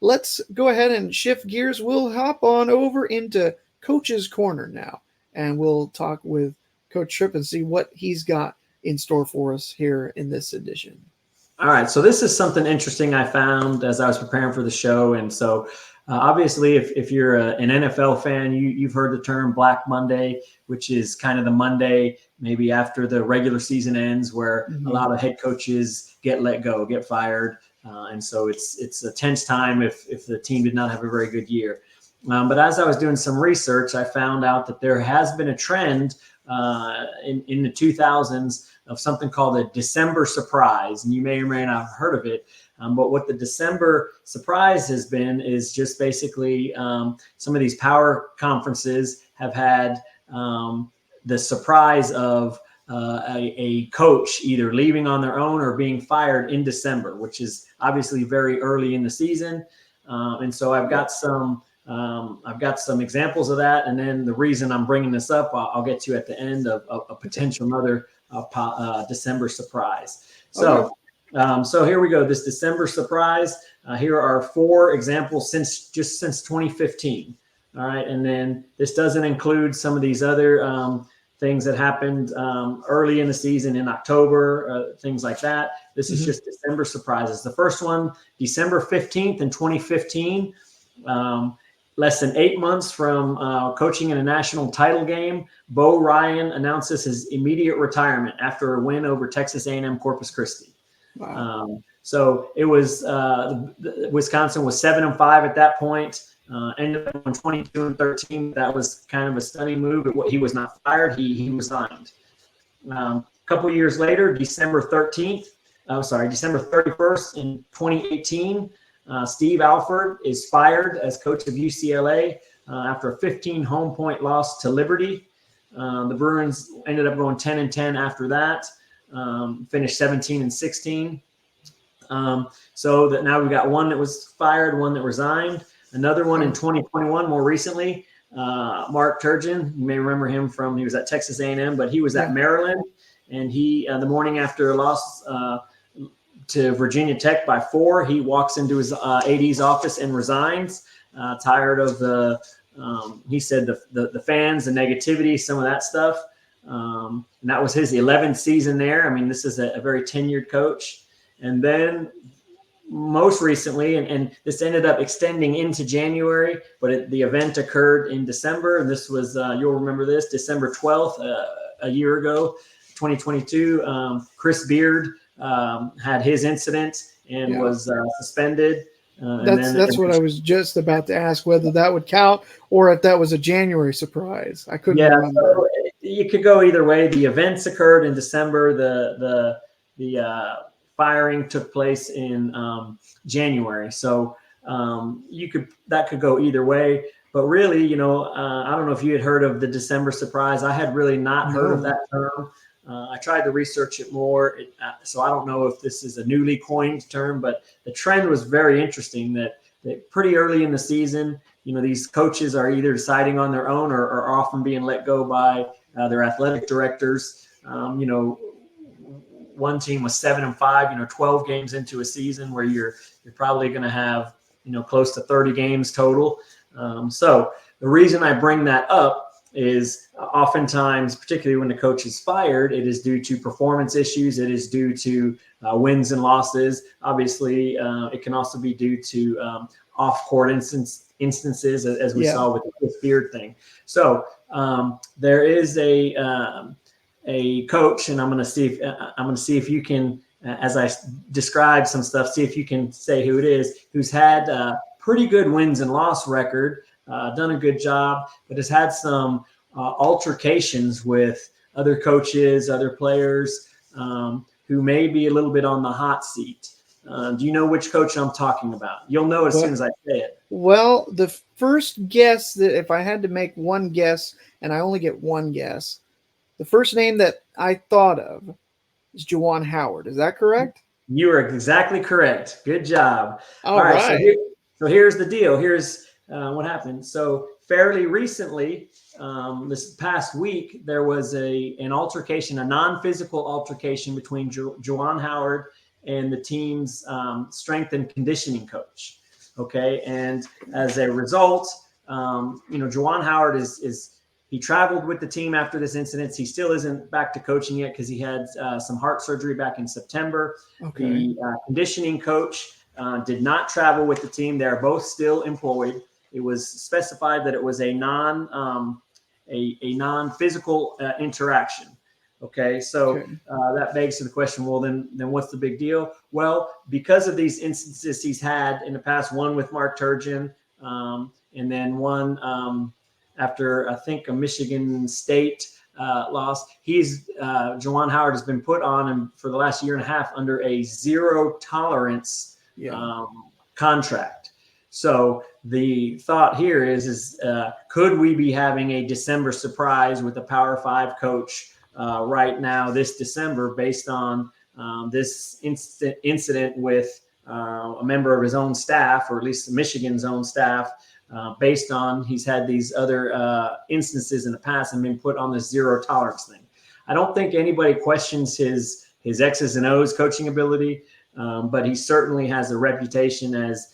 let's go ahead and shift gears. We'll hop on over into Coach's Corner now, and we'll talk with Coach Tripp and see what he's got in store for us here in this edition. All right, so this is something interesting I found as I was preparing for the show. And so obviously, if you're an NFL fan, you've heard the term Black Monday, which is kind of the Monday maybe after the regular season ends where a lot of head coaches get let go, get fired. And so it's a tense time if the team did not have a very good year. But as I was doing some research, I found out that there has been a trend in the 2000s of something called a December surprise. And you may or may not have heard of it. But what the December surprise has been is just basically some of these power conferences have had the surprise of a coach either leaving on their own or being fired in December, which is obviously very early in the season. And so I've got some examples of that. And then the reason I'm bringing this up, I'll get to at the end of a potential another December surprise. So, so here we go. This December surprise. Here are 4 examples since 2015. All right. And then this doesn't include some of these other things that happened early in the season in October, things like that. This is just December surprises. The first one, December 15th in 2015. Less than 8 months from coaching in a national title game, Bo Ryan announces his immediate retirement after a win over Texas A&M Corpus Christi. Wow. So it was Wisconsin was 7-5 at that point. Ended up on 22-13. That was kind of a stunning move. He was not fired. He resigned. A couple of years later, December 31st in 2018. Steve Alford is fired as coach of UCLA after a 15 home point loss to Liberty. The Bruins ended up going 10-10 after that, finished 17-16. So that now we've got one that was fired, one that resigned. Another one in 2021, more recently, Mark Turgeon. You may remember him he was at Texas A&M, but he was at Maryland. And he, the morning after a loss to Virginia Tech by 4, he walks into his AD's office and resigns, tired of he said the fans, the negativity, some of that stuff. And that was his 11th season there. I mean, this is a very tenured coach. And then most recently, and this ended up extending into January, but the event occurred in December. And this was, you'll remember this, December 12th, a year ago, 2022. Chris Beard had his incident and was suspended. That's what I was just about to ask, whether that would count or if that was a January surprise. I couldn't remember. So you could go either way. The events occurred in December. The firing took place in January. So that could go either way. But really, I don't know if you had heard of the December surprise. I had really not heard of that term. I tried to research it more, so I don't know if this is a newly coined term, but the trend was very interesting that pretty early in the season, these coaches are either deciding on their own or are often being let go by their athletic directors. One team was 7-5, 12 games into a season where you're probably going to have, close to 30 games total. So the reason I bring that up is oftentimes, particularly when the coach is fired, it is due to performance issues. It is due to wins and losses. Obviously, it can also be due to off-court instances, as we saw with the Beard thing. So there is a coach, and I'm going to see if you can, as I describe some stuff, see if you can say who it is, who's had a pretty good wins and loss record. Done a good job, but has had some altercations with other coaches, other players who may be a little bit on the hot seat. Do you know which coach I'm talking about? You'll know as soon as I say it. Well, the first guess, that if I had to make one guess, and I only get one guess, the first name that I thought of is Juwan Howard. Is that correct? You are exactly correct. Good job. All right. So here's the deal. Here's what happened. So fairly recently, this past week, there was an altercation, a non-physical altercation between Juwan Howard and the team's strength and conditioning coach. Okay, and as a result, Juwan Howard is he traveled with the team after this incident. He still isn't back to coaching yet because he had some heart surgery back in September. Okay. The conditioning coach did not travel with the team. They're both still employed. It was specified that it was a non-physical interaction. Okay, so that begs to the question, well, then what's the big deal? Well, because of these instances he's had in the past, one with Mark Turgeon, and then one after, I think, a Michigan State loss, Juwan Howard has been put on him for the last year and a half under a zero tolerance contract. So the thought here is could we be having a December surprise with a Power 5 coach right now this December based on this incident with a member of his own staff, or at least Michigan's own staff, based on he's had these other instances in the past and been put on this zero tolerance thing. I don't think anybody questions his X's and O's coaching ability, but he certainly has a reputation as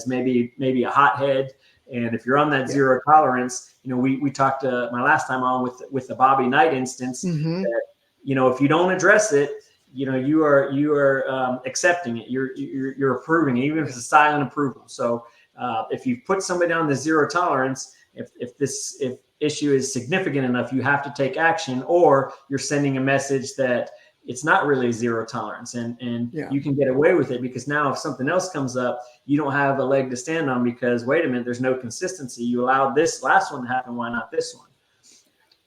maybe a hothead. And if you're on that zero tolerance, we talked my last time on with the Bobby Knight instance, that, if you don't address it, you are accepting it. You're approving it, even if it's a silent approval. So if you put somebody on the zero tolerance, if this issue is significant enough, you have to take action, or you're sending a message that it's not really zero tolerance, and you can get away with it, because now if something else comes up, you don't have a leg to stand on, because wait a minute, there's no consistency. You allowed this last one to happen. Why not this one?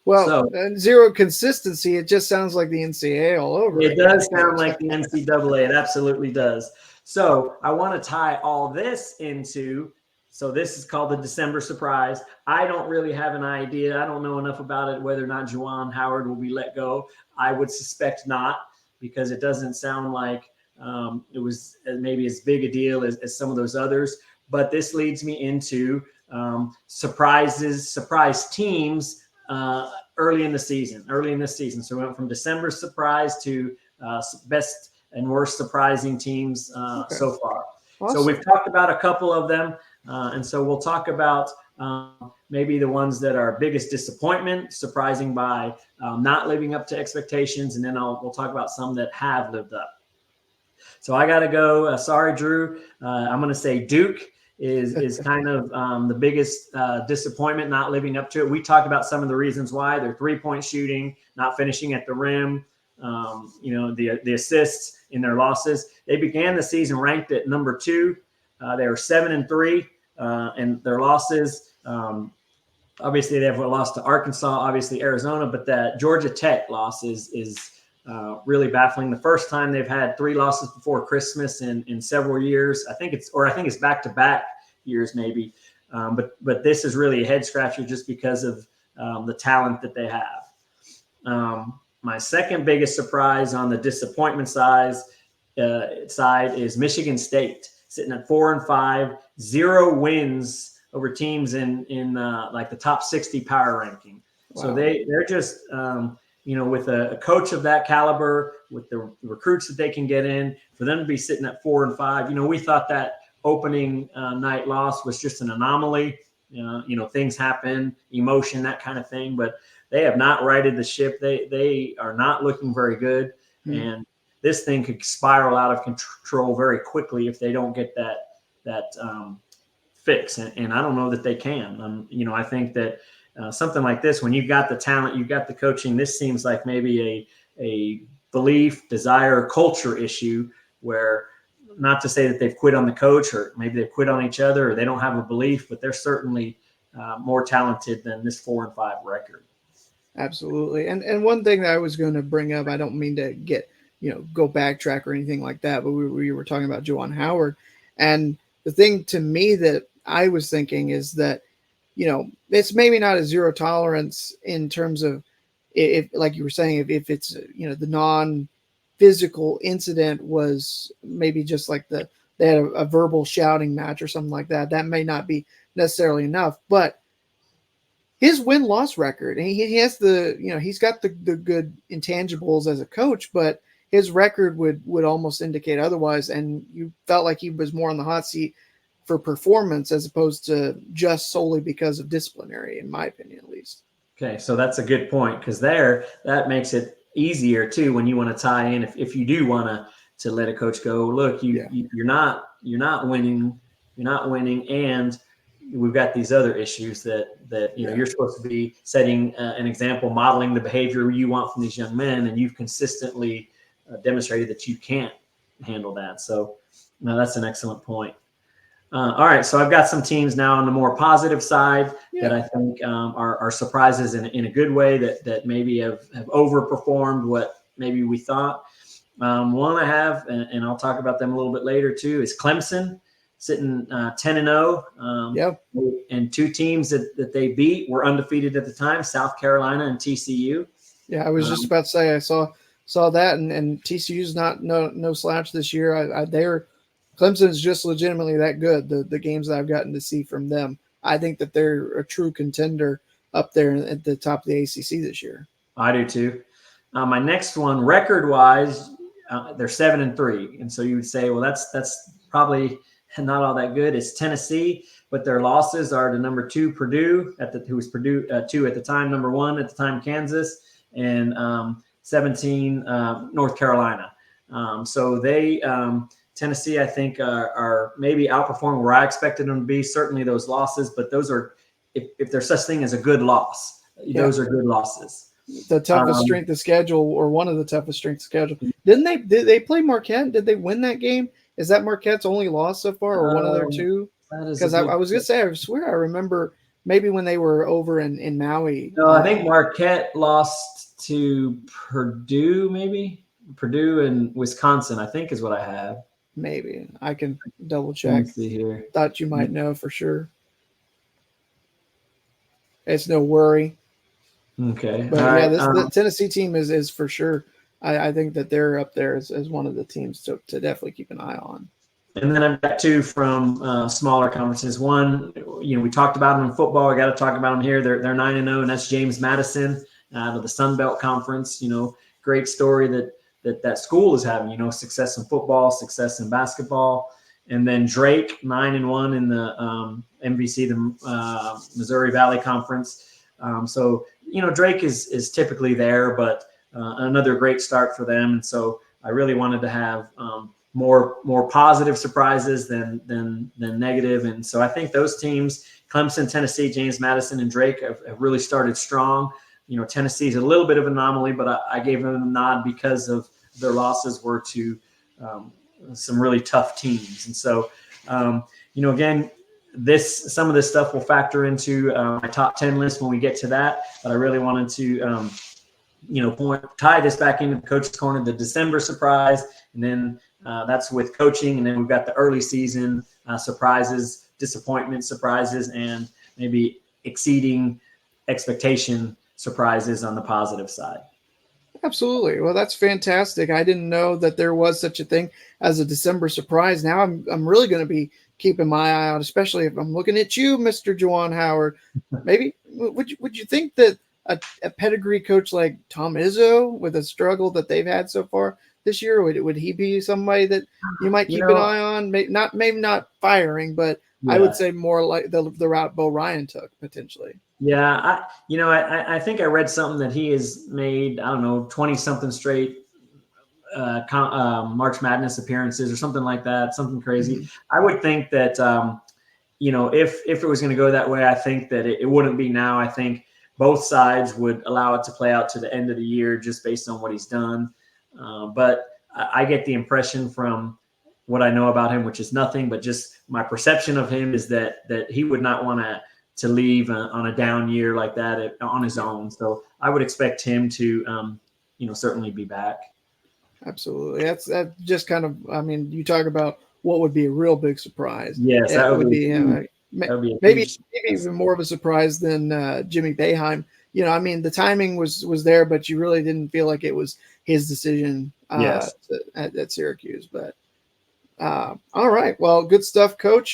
Well, zero consistency. It just sounds like the NCAA all over. It does sound like the NCAA. It absolutely does. So I want to tie all this into, so this is called the December surprise. I don't really have an idea. I don't know enough about it, whether or not Juwan Howard will be let go. I would suspect not, because it doesn't sound like it was maybe as big a deal as some of those others. But this leads me into surprise teams early in this season. So we went from December surprise to best and worst surprising teams so far. Awesome. So we've talked about a couple of them. And so we'll talk about maybe the ones that are biggest disappointment, surprising by not living up to expectations. And then we'll talk about some that have lived up. So I got to go. Sorry, Drew. I'm going to say Duke is kind of the biggest disappointment, not living up to it. We talked about some of the reasons why. Their three-point shooting, not finishing at the rim, the assists in their losses. They began the season ranked at number 2. They were 7-3, and their losses, obviously they have a loss to Arkansas, obviously Arizona, but that Georgia Tech loss is really baffling. The first time they've had 3 losses before Christmas in several years. I think it's back-to-back years maybe. But this is really a head scratcher just because of the talent that they have. My second biggest surprise on the disappointment side is Michigan State, sitting at 4-5, 0 wins over teams in like the top 60 power ranking. Wow. So they're just with a coach of that caliber, with the recruits that they can get in, for them to be sitting at 4-5. We thought that opening night loss was just an anomaly. Things happen, emotion, that kind of thing, but they have not righted the ship. They are not looking very good. And this thing could spiral out of control very quickly if they don't get that fix. And I don't know that they can. I think that something like this, when you've got the talent, you've got the coaching, this seems like maybe a belief, desire, culture issue, where, not to say that they've quit on the coach, or maybe they've quit on each other, or they don't have a belief, but they're certainly more talented than this 4-5 record. Absolutely. And one thing that I was going to bring up, I don't mean to go backtrack or anything like that, but we were talking about Juwan Howard. And the thing to me that I was thinking is that, it's maybe not a zero tolerance in terms of, if like you were saying, if it's, the non-physical incident was maybe just like they had a verbal shouting match or something like that. That may not be necessarily enough, but his win-loss record, and he has he's got the good intangibles as a coach, but his record would almost indicate otherwise. And you felt like he was more on the hot seat for performance as opposed to just solely because of disciplinary, in my opinion, at least. Okay, so that's a good point, because that makes it easier too when you want to tie in, if you do want to let a coach go. Look, you're not winning, and we've got these other issues that you're supposed to be setting an example, modeling the behavior you want from these young men, and you've consistently demonstrated that you can't handle that. So that's an excellent point. All right, so I've got some teams now on the more positive side that I think are surprises in a good way, that maybe have overperformed what maybe we thought. One I have, and I'll talk about them a little bit later too, is Clemson, sitting 10-0. And two teams that they beat were undefeated at the time, South Carolina and TCU. Yeah, I was just about to say I saw that, and TCU's no slouch this year. Clemson is just legitimately that good. The games that I've gotten to see from them, I think that they're a true contender up there at the top of the ACC this year. I do too. My next one, record-wise, they're 7-3, and so you would say, well, that's probably not all that good. It's Tennessee, but their losses are to number 2 Purdue, who was Purdue 2 at the time, number 1 at the time Kansas, and 17 North Carolina. So they Tennessee, I think, are maybe outperforming where I expected them to be. Certainly those losses, but those are, if there's such thing as a good loss, those are good losses. The toughest strength of schedule, or one of the toughest strengths of schedule. Did they play Marquette? Did they win that game? Is that Marquette's only loss so far, or one of their two? Because I was going to say, I swear I remember maybe when they were over in Maui. No, I think Marquette lost to Purdue, maybe. Purdue and Wisconsin, I think, is what I have. Maybe. I can double check. Let me see here. Thought you might know for sure. It's no worry. Okay. But the Tennessee team is for sure. I think that they're up there as one of the teams to definitely keep an eye on. And then I've got two from smaller conferences. One, we talked about them in football. I got to talk about them here. They're 9-0, and that's James Madison out of the Sun Belt Conference. Great story that school is having. Success in football, success in basketball, and then Drake 9-1 in the MVC, the Missouri Valley Conference. So Drake is typically there, but another great start for them. And so I really wanted to have more positive surprises than negative. And so I think those teams, Clemson, Tennessee, James Madison, and Drake have really started strong. Tennessee's a little bit of an anomaly, but I gave them a nod because of their losses were to some really tough teams. And so, again, some of this stuff will factor into my top 10 list when we get to that. But I really wanted to, tie this back into the Coach's Corner, the December surprise, and then that's with coaching. And then we've got the early season surprises, disappointment surprises, and maybe exceeding expectation surprises on the positive side. Absolutely. Well, that's fantastic. I didn't know that there was such a thing as a December surprise. Now I'm really going to be keeping my eye out, especially if I'm looking at you, Mr. Juwan Howard. Maybe would you think that a pedigree coach like Tom Izzo, with a struggle that they've had so far this year, would he be somebody that you might keep an eye on? Maybe not firing, but I would say more like the route Bo Ryan took potentially. Yeah, I think I read something that he has made, 20-something straight March Madness appearances or something like that, something crazy. Mm-hmm. I would think that, if it was going to go that way, I think that it wouldn't be now. I think both sides would allow it to play out to the end of the year just based on what he's done. But I get the impression from what I know about him, which is nothing, but just my perception of him is that he would not want to leave on a down year like that on his own. So I would expect him to, certainly be back. Absolutely. That's just kind of, you talk about what would be a real big surprise. Yes, that would be him. Maybe even more of a surprise than Jimmy Boeheim. The timing was there, but you really didn't feel like it was his decision at Syracuse. But all right. Well, good stuff, Coach.